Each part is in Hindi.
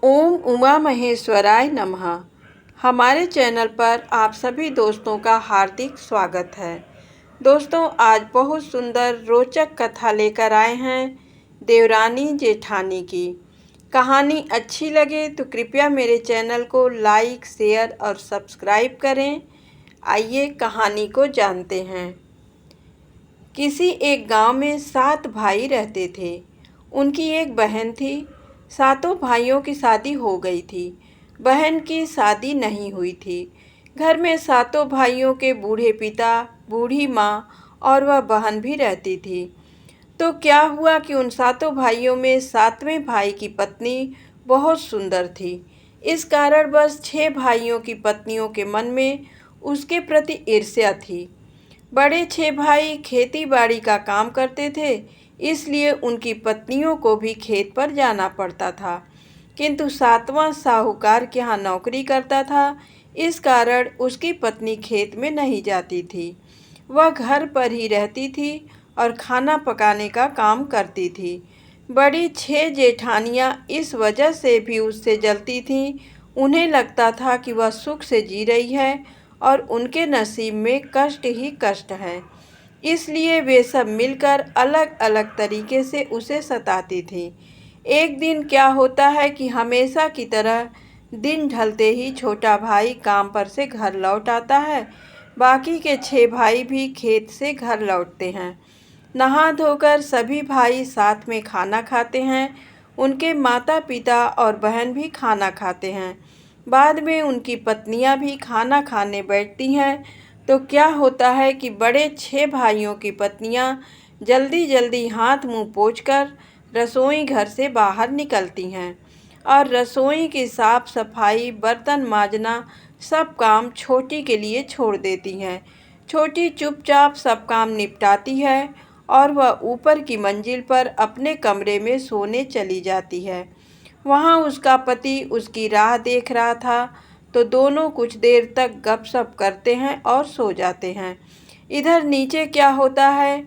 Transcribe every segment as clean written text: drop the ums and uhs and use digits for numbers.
ओम उमा महेश्वराय नमः। हमारे चैनल पर आप सभी दोस्तों का हार्दिक स्वागत है। दोस्तों, आज बहुत सुंदर रोचक कथा लेकर आए हैं देवरानी जेठानी की। कहानी अच्छी लगे तो कृपया मेरे चैनल को लाइक, शेयर और सब्सक्राइब करें। आइए कहानी को जानते हैं। किसी एक गांव में 7 भाई रहते थे। उनकी एक बहन थी। सातों भाइयों की शादी हो गई थी, बहन की शादी नहीं हुई थी। घर में सातों भाइयों के बूढ़े पिता, बूढ़ी माँ और वह बहन भी रहती थी। तो क्या हुआ कि उन सातों भाइयों में 7वें भाई की पत्नी बहुत सुंदर थी। इस कारण बस 6 भाइयों की पत्नियों के मन में उसके प्रति ईर्ष्या थी। बड़े 6 भाई खेती बाड़ी का काम करते थे, इसलिए उनकी पत्नियों को भी खेत पर जाना पड़ता था। किंतु 7वां साहूकार के यहाँ नौकरी करता था, इस कारण उसकी पत्नी खेत में नहीं जाती थी। वह घर पर ही रहती थी और खाना पकाने का काम करती थी। बड़ी 6 जेठानियाँ इस वजह से भी उससे जलती थीं। उन्हें लगता था कि वह सुख से जी रही है और उनके नसीब में कष्ट ही कष्ट है। इसलिए वे सब मिलकर अलग अलग तरीके से उसे सताती थीं। एक दिन क्या होता है कि हमेशा की तरह दिन ढलते ही छोटा भाई काम पर से घर लौट आता है। बाकी के 6 भाई भी खेत से घर लौटते हैं। नहा धोकर सभी भाई साथ में खाना खाते हैं। उनके माता पिता और बहन भी खाना खाते हैं। बाद में उनकी पत्नियां भी खाना खाने बैठती हैं। तो क्या होता है कि बड़े 6 भाइयों की पत्नियां जल्दी जल्दी हाथ मुंह पोंछकर रसोई घर से बाहर निकलती हैं और रसोई की साफ सफाई, बर्तन मांजना सब काम छोटी के लिए छोड़ देती हैं। छोटी चुपचाप सब काम निपटाती है और वह ऊपर की मंजिल पर अपने कमरे में सोने चली जाती है। वहाँ उसका पति उसकी राह देख रहा था, तो दोनों कुछ देर तक गपशप करते हैं और सो जाते हैं। इधर नीचे क्या होता है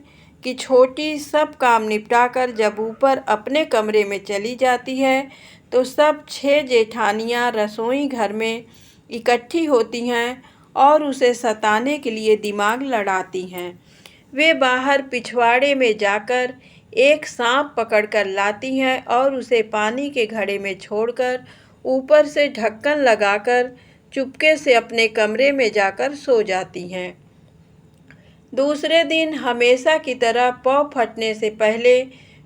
कि छोटी सब काम निपटाकर जब ऊपर अपने कमरे में चली जाती है, तो सब 6 जेठानियाँ रसोई घर में इकट्ठी होती हैं और उसे सताने के लिए दिमाग लड़ाती हैं। वे बाहर पिछवाड़े में जाकर एक सांप पकड़कर लाती हैं और उसे पानी के घड़े में छोड़कर ऊपर से ढक्कन लगाकर चुपके से अपने कमरे में जाकर सो जाती हैं। दूसरे दिन हमेशा की तरह पौ फटने से पहले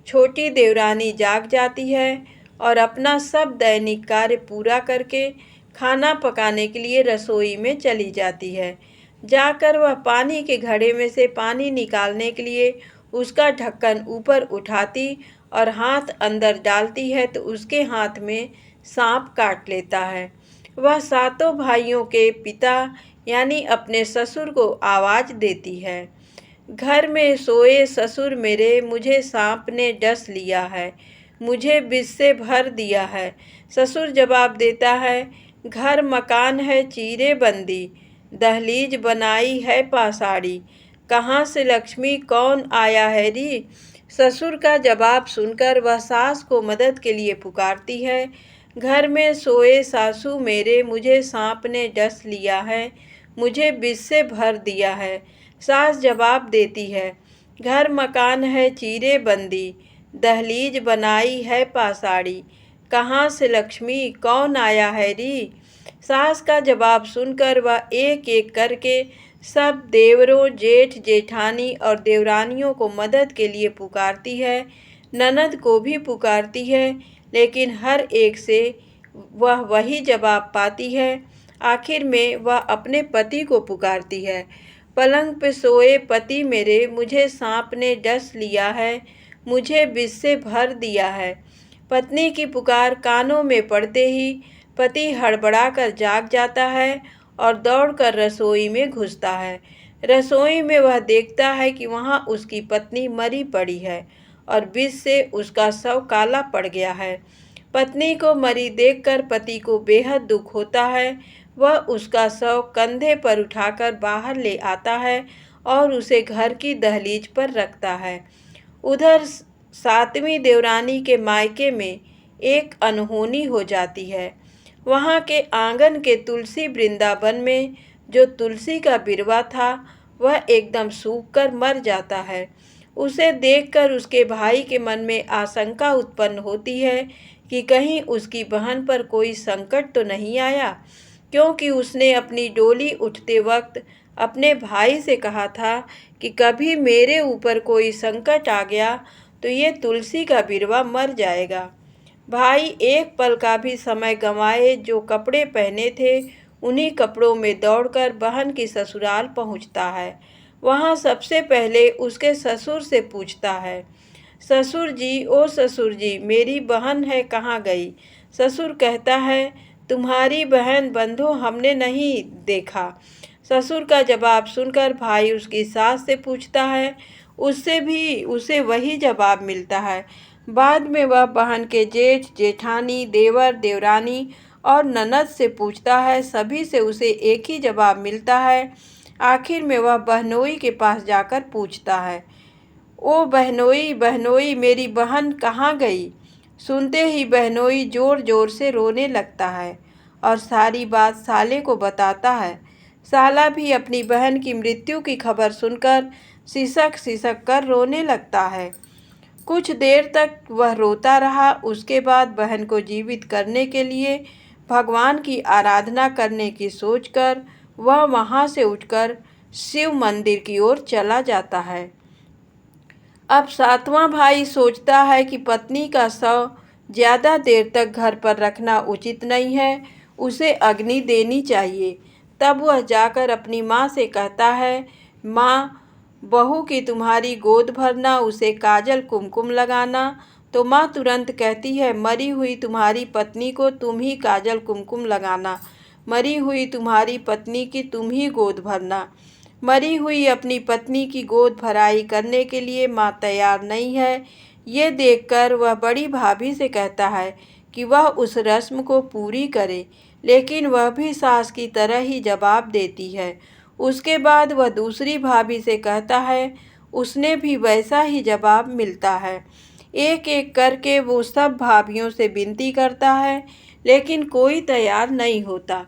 छोटी देवरानी जाग जाती है और अपना सब दैनिक कार्य पूरा करके खाना पकाने के लिए रसोई में चली जाती है। जाकर वह पानी के घड़े में से पानी निकालने के लिए उसका ढक्कन ऊपर उठाती और हाथ अंदर डालती है, तो उसके हाथ में सांप काट लेता है। वह सातों भाइयों के पिता यानी अपने ससुर को आवाज़ देती है, घर में सोए ससुर मेरे, मुझे सांप ने डस लिया है, मुझे विष से भर दिया है। ससुर जवाब देता है, घर मकान है चीरे बंदी, दहलीज बनाई है पासाड़ी, कहाँ से लक्ष्मी कौन आया है री। ससुर का जवाब सुनकर वह सास को मदद के लिए पुकारती है, घर में सोए सासू मेरे, मुझे सांप ने डस लिया है, मुझे विष से भर दिया है। सास जवाब देती है, घर मकान है चीरे बंदी, दहलीज बनाई है पासाड़ी, कहाँ से लक्ष्मी कौन आया है री। सास का जवाब सुनकर वह एक एक करके सब देवरों, जेठ जेठानी और देवरानियों को मदद के लिए पुकारती है। ननद को भी पुकारती है, लेकिन हर एक से वह वही जवाब पाती है। आखिर में वह अपने पति को पुकारती है, पलंग पे सोए पति मेरे, मुझे सांप ने डस लिया है, मुझे विष से भर दिया है। पत्नी की पुकार कानों में पड़ते ही पति हड़बड़ाकर जाग जाता है और दौड़कर रसोई में घुसता है। रसोई में वह देखता है कि वहाँ उसकी पत्नी मरी पड़ी है और विष से उसका शव काला पड़ गया है। पत्नी को मरी देखकर पति को बेहद दुख होता है। वह उसका शव कंधे पर उठाकर बाहर ले आता है और उसे घर की दहलीज पर रखता है। उधर 7वीं देवरानी के मायके में एक अनहोनी हो जाती है। वहाँ के आंगन के तुलसी वृंदावन में जो तुलसी का बिरवा था वह एकदम सूखकर मर जाता है। उसे देखकर उसके भाई के मन में आशंका उत्पन्न होती है कि कहीं उसकी बहन पर कोई संकट तो नहीं आया, क्योंकि उसने अपनी डोली उठते वक्त अपने भाई से कहा था कि कभी मेरे ऊपर कोई संकट आ गया तो ये तुलसी का बिरवा मर जाएगा। भाई एक पल का भी समय गंवाए जो कपड़े पहने थे उन्हीं कपड़ों में दौड़कर बहन की ससुराल पहुंचता है। वहां सबसे पहले उसके ससुर से पूछता है, ससुर जी, ओ ससुर जी, मेरी बहन है कहाँ गई? ससुर कहता है, तुम्हारी बहन बंधु हमने नहीं देखा। ससुर का जवाब सुनकर भाई उसकी सास से पूछता है, उससे भी उसे वही जवाब मिलता है। बाद में वह बहन के जेठ जेठानी, देवर देवरानी और ननद से पूछता है, सभी से उसे एक ही जवाब मिलता है। आखिर में वह बहनोई के पास जाकर पूछता है, ओ बहनोई बहनोई, मेरी बहन कहाँ गई? सुनते ही बहनोई जोर जोर से रोने लगता है और सारी बात साले को बताता है। साला भी अपनी बहन की मृत्यु की खबर सुनकर सिसक सिसक कर रोने लगता है। कुछ देर तक वह रोता रहा। उसके बाद बहन को जीवित करने के लिए भगवान की आराधना करने की सोचकर वह वहाँ से उठकर शिव मंदिर की ओर चला जाता है। अब सातवां भाई सोचता है कि पत्नी का शव ज़्यादा देर तक घर पर रखना उचित नहीं है, उसे अग्नि देनी चाहिए। तब वह जाकर अपनी माँ से कहता है, माँ, बहू की तुम्हारी गोद भरना, उसे काजल कुमकुम लगाना। तो माँ तुरंत कहती है, मरी हुई तुम्हारी पत्नी को तुम ही काजल कुमकुम लगाना, मरी हुई तुम्हारी पत्नी की तुम ही गोद भरना। मरी हुई अपनी पत्नी की गोद भराई करने के लिए माँ तैयार नहीं है। ये देखकर वह बड़ी भाभी से कहता है कि वह उस रस्म को पूरी करे, लेकिन वह भी सास की तरह ही जवाब देती है। उसके बाद वह दूसरी भाभी से कहता है, उसने भी वैसा ही जवाब मिलता है। एक एक करके वो सब भाभियों से विनती करता है, लेकिन कोई तैयार नहीं होता।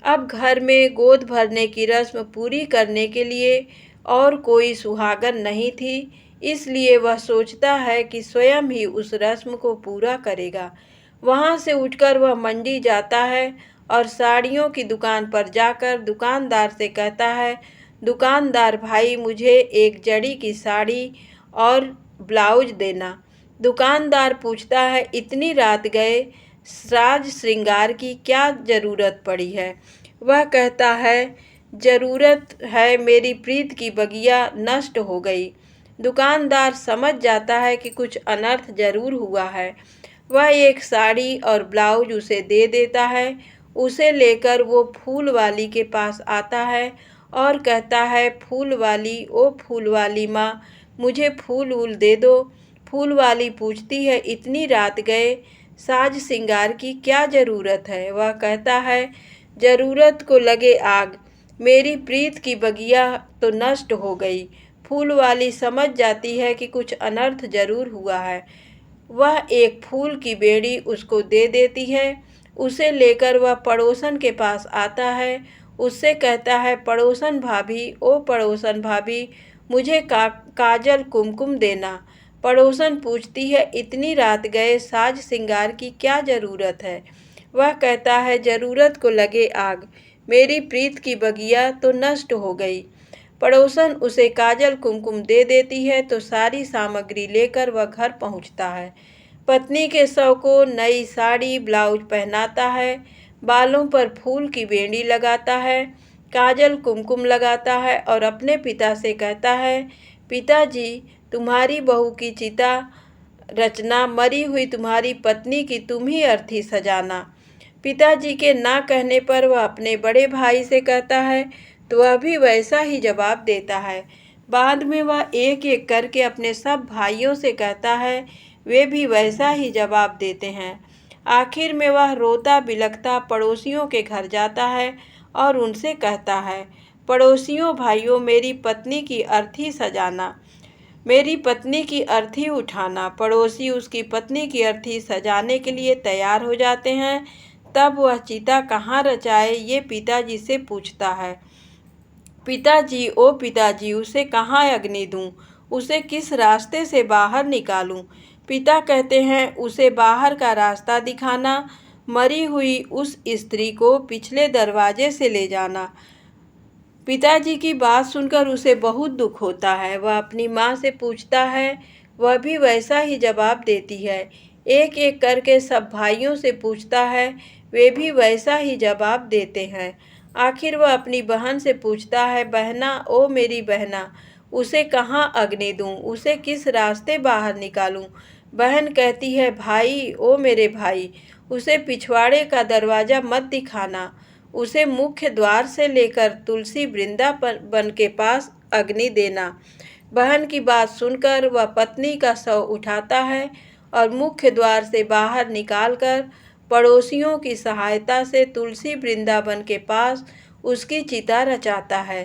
अब घर में गोद भरने की रस्म पूरी करने के लिए और कोई सुहागन नहीं थी, इसलिए वह सोचता है कि स्वयं ही उस रस्म को पूरा करेगा। वहाँ से उठकर वह मंडी जाता है और साड़ियों की दुकान पर जाकर दुकानदार से कहता है, दुकानदार भाई, मुझे एक जड़ी की साड़ी और ब्लाउज देना। दुकानदार पूछता है, इतनी रात गए साज श्रृंगार की क्या ज़रूरत पड़ी है? वह कहता है, ज़रूरत है, मेरी प्रीत की बगिया नष्ट हो गई। दुकानदार समझ जाता है कि कुछ अनर्थ जरूर हुआ है। वह एक साड़ी और ब्लाउज उसे दे देता है। उसे लेकर वो फूल वाली के पास आता है और कहता है, फूल वाली, ओ फूल वाली माँ, मुझे फूल वूल दे दो। फूल वाली पूछती है, इतनी रात गए साज श्रृंगार की क्या ज़रूरत है? वह कहता है, ज़रूरत को लगे आग, मेरी प्रीत की बगिया तो नष्ट हो गई। फूल वाली समझ जाती है कि कुछ अनर्थ जरूर हुआ है। वह एक फूल की बेड़ी उसको दे देती है। उसे लेकर वह पड़ोसन के पास आता है। उससे कहता है, पड़ोसन भाभी, ओ पड़ोसन भाभी, मुझे काजल कुमकुम देना। पड़ोसन पूछती है, इतनी रात गए साज श्रृंगार की क्या ज़रूरत है? वह कहता है, ज़रूरत को लगे आग, मेरी प्रीत की बगिया तो नष्ट हो गई। पड़ोसन उसे काजल कुमकुम दे देती है तो सारी सामग्री लेकर वह घर पहुंचता है। पत्नी के शव को नई साड़ी ब्लाउज पहनाता है, बालों पर फूल की बेड़ी लगाता है, काजल कुमकुम लगाता है और अपने पिता से कहता है, पिताजी, तुम्हारी बहू की चिता रचना, मरी हुई तुम्हारी पत्नी की तुम ही अर्थी सजाना। पिताजी के ना कहने पर वह अपने बड़े भाई से कहता है तो वह भी वैसा ही जवाब देता है। बाद में वह एक एक करके अपने सब भाइयों से कहता है, वे भी वैसा ही जवाब देते हैं। आखिर में वह रोता बिलखता पड़ोसियों के घर जाता है और उनसे कहता है, पड़ोसियों भाइयों, मेरी पत्नी की अर्थी सजाना। मेरी पत्नी की अर्थी उठाना। पड़ोसी उसकी पत्नी की अर्थी सजाने के लिए तैयार हो जाते हैं। तब वह चिता कहाँ रचाए ये पिताजी से पूछता है। पिताजी, ओ पिताजी, उसे कहाँ अग्नि दूं? उसे किस रास्ते से बाहर निकालूं? पिता कहते हैं, उसे बाहर का रास्ता दिखाना। मरी हुई उस स्त्री को पिछले दरवाजे से ले जाना। पिताजी की बात सुनकर उसे बहुत दुख होता है। वह अपनी माँ से पूछता है, वह भी वैसा ही जवाब देती है। एक एक करके सब भाइयों से पूछता है, वे भी वैसा ही जवाब देते हैं। आखिर वह अपनी बहन से पूछता है, बहना, ओ मेरी बहना, उसे कहाँ अग्नि दूँ? उसे किस रास्ते बाहर निकालूं? बहन कहती है, भाई, ओ मेरे भाई, उसे पिछवाड़े का दरवाज़ा मत दिखाना। उसे मुख्य द्वार से लेकर तुलसी वृंदावन के पास अग्नि देना। बहन की बात सुनकर वह पत्नी का शव उठाता है और मुख्य द्वार से बाहर निकालकर पड़ोसियों की सहायता से तुलसी वृंदावन के पास उसकी चिता रचाता है।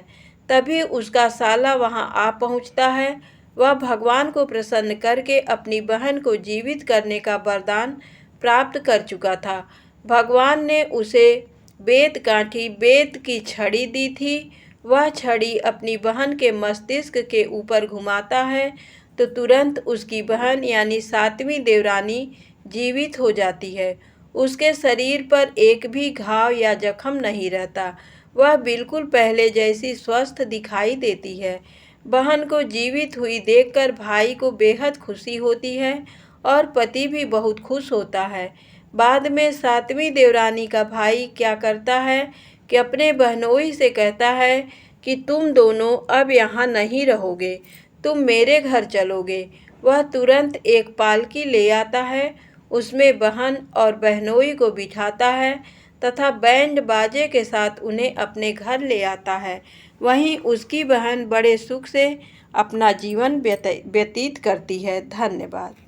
तभी उसका साला वहां आ पहुंचता है। वह भगवान को प्रसन्न करके अपनी बहन को जीवित करने का वरदान प्राप्त कर चुका था। भगवान ने उसे बेत की छड़ी दी थी। वह छड़ी अपनी बहन के मस्तिष्क के ऊपर घुमाता है तो तुरंत उसकी बहन यानी सातवीं देवरानी जीवित हो जाती है। उसके शरीर पर एक भी घाव या जख्म नहीं रहता। वह बिल्कुल पहले जैसी स्वस्थ दिखाई देती है। बहन को जीवित हुई देखकर भाई को बेहद खुशी होती है और पति भी बहुत खुश होता है। बाद में सातवीं देवरानी का भाई क्या करता है कि अपने बहनोई से कहता है कि तुम दोनों अब यहाँ नहीं रहोगे, तुम मेरे घर चलोगे। वह तुरंत एक पालकी ले आता है, उसमें बहन और बहनोई को बिठाता है तथा बैंड बाजे के साथ उन्हें अपने घर ले आता है। वहीं उसकी बहन बड़े सुख से अपना जीवन व्यतीत करती है। धन्यवाद।